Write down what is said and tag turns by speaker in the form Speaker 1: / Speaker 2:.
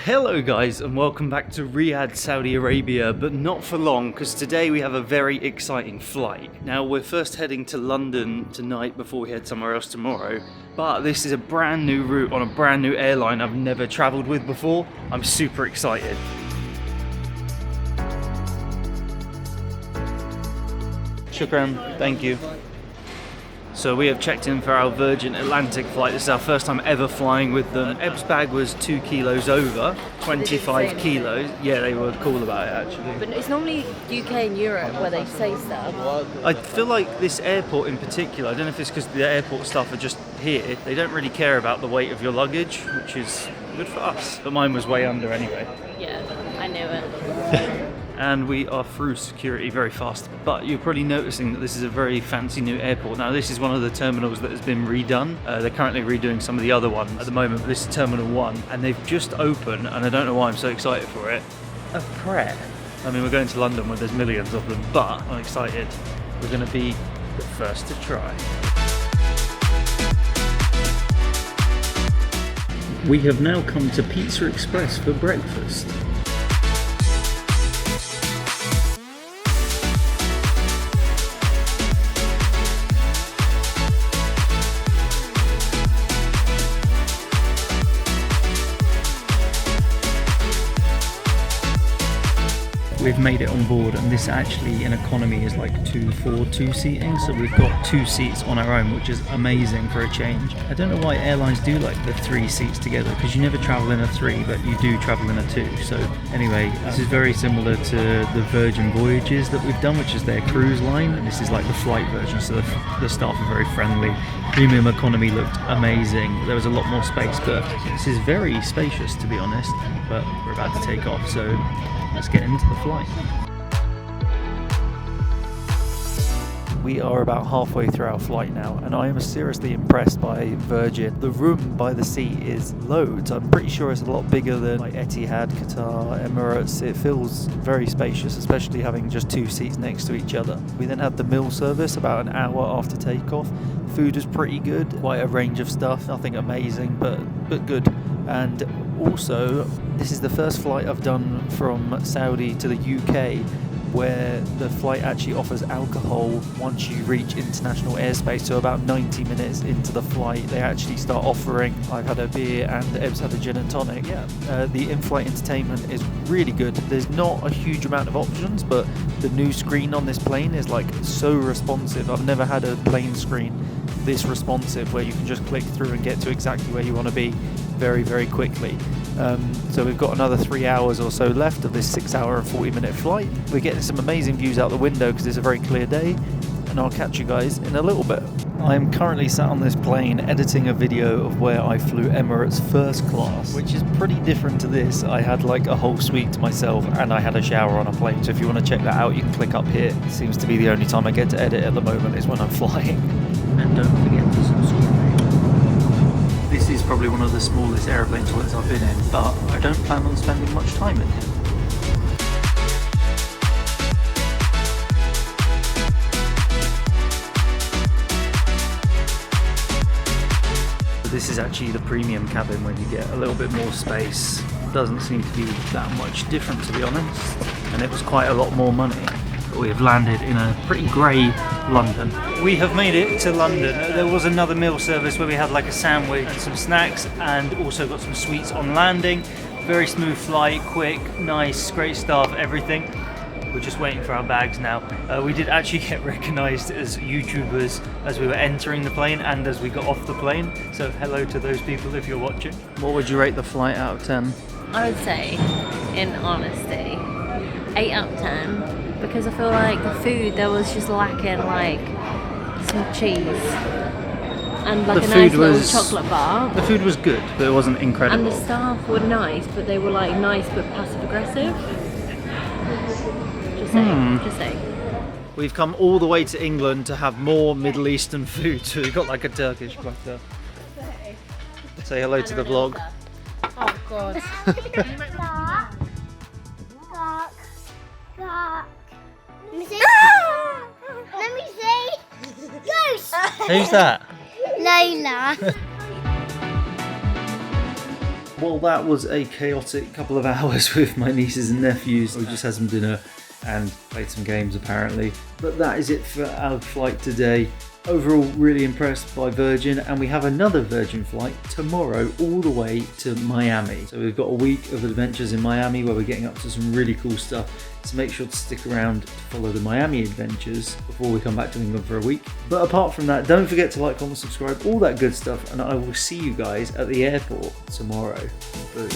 Speaker 1: Hello guys and welcome back to Riyadh, Saudi Arabia, but not for long because today we have a very exciting flight. Now we're first heading to London tonight before we head somewhere else tomorrow, but this is a brand new route on a brand new airline I've never travelled with before. I'm super excited. Shukran, thank you. So we have checked in for our Virgin Atlantic flight. This is our first time ever flying with them. Eb's bag was 2 kilos over, 25 kilos. Yeah, they were cool about it actually.
Speaker 2: But it's normally UK and Europe where they say stuff.
Speaker 1: I feel like this airport in particular, I don't know if it's because the airport staff are just here, they don't really care about the weight of your luggage, which is good for us. But mine was way under anyway.
Speaker 2: Yeah, I knew it.
Speaker 1: And we are through security very fast. But you're probably noticing that this is a very fancy new airport. Now this is one of the terminals that has been redone. They're currently redoing some of the other ones at the moment, but this is Terminal 1. And they've just opened, and I don't know why I'm so excited for it, a Pret. I mean, we're going to London where there's millions of them, but I'm excited. We're going to be the first to try. We have now come to Pizza Express for breakfast. We've made it on board, and this actually in economy is like 2 seating, so we've got 2 seats on our own, which is amazing for a change. I don't know why airlines do like the 3 seats together, because you never travel in a 3 but you do travel in a 2. So anyway, this is very similar to the Virgin Voyages that we've done, which is their cruise line, and this is like the flight version, so the staff are very friendly. Premium economy looked amazing. There was a lot more space, but this is very spacious to be honest. But we're about to take off, so let's get into the flight. We are about halfway through our flight now, and I am seriously impressed by Virgin. The room by the sea is loads. I'm pretty sure it's a lot bigger than like Etihad, Qatar, Emirates. It feels very spacious, especially having just 2 seats next to each other. We then had the meal service about an hour after takeoff. Food was pretty good, quite a range of stuff, nothing amazing, but good. And also, this is the first flight I've done from Saudi to the UK where the flight actually offers alcohol once you reach international airspace. So about 90 minutes into the flight, they actually start offering. I've had a beer and Eb's had a gin and tonic. Yeah, the in-flight entertainment is really good. There's not a huge amount of options, but the new screen on this plane is like so responsive. I've never had a plane screen this responsive where you can just click through and get to exactly where you want to be very quickly. So we've got another 3 hours or so left of this 6 hour and 40-minute flight. We're getting some amazing views out the window because it's a very clear day, and I'll catch you guys in a little bit. I'm currently sat on this plane editing a video of where I flew Emirates first class, which is pretty different to this. I had like a whole suite to myself and I had a shower on a plane, so if you want to check that out you can click up here. It seems to be the only time I get to edit at the moment is when I'm flying. And don't forget to subscribe. This is probably one of the smallest aeroplane toilets I've been in, but I don't plan on spending much time in here. This is actually the premium cabin where you get a little bit more space. Doesn't seem to be that much different to be honest, and it was quite a lot more money. But we have landed in a pretty grey London. We have made it to London. There was another meal service where we had like a sandwich and some snacks, and also got some sweets on landing. Very smooth flight, quick, nice, great staff, everything. We're just waiting for our bags now. We did actually get recognised as YouTubers as we were entering the plane and as we got off the plane. So hello to those people if you're watching. What would you rate the flight out of 10?
Speaker 2: I would say, in honesty, 8 out of 10. Because I feel like the food, there was just lacking like some cheese and like a nice little chocolate bar.
Speaker 1: The food was good, but it wasn't incredible.
Speaker 2: And the staff were nice, but they were like nice but passive aggressive. Just saying.
Speaker 1: We've come all the way to England to have more Middle Eastern food, so we've got like a Turkish platter. Say hello to the vlog.
Speaker 2: Oh god.
Speaker 3: Let me see. Ghost.
Speaker 1: Who's that?
Speaker 3: Layla.
Speaker 1: Well, that was a chaotic couple of hours with my nieces and nephews. We just had some dinner and played some games apparently. But that is it for our flight today. Overall, really impressed by Virgin, and we have another Virgin flight tomorrow all the way to Miami. So we've got a week of adventures in Miami where we're getting up to some really cool stuff. So make sure to stick around to follow the Miami adventures before we come back to England for a week. But apart from that, don't forget to like, comment, subscribe, all that good stuff, and I will see you guys at the airport tomorrow. Boom.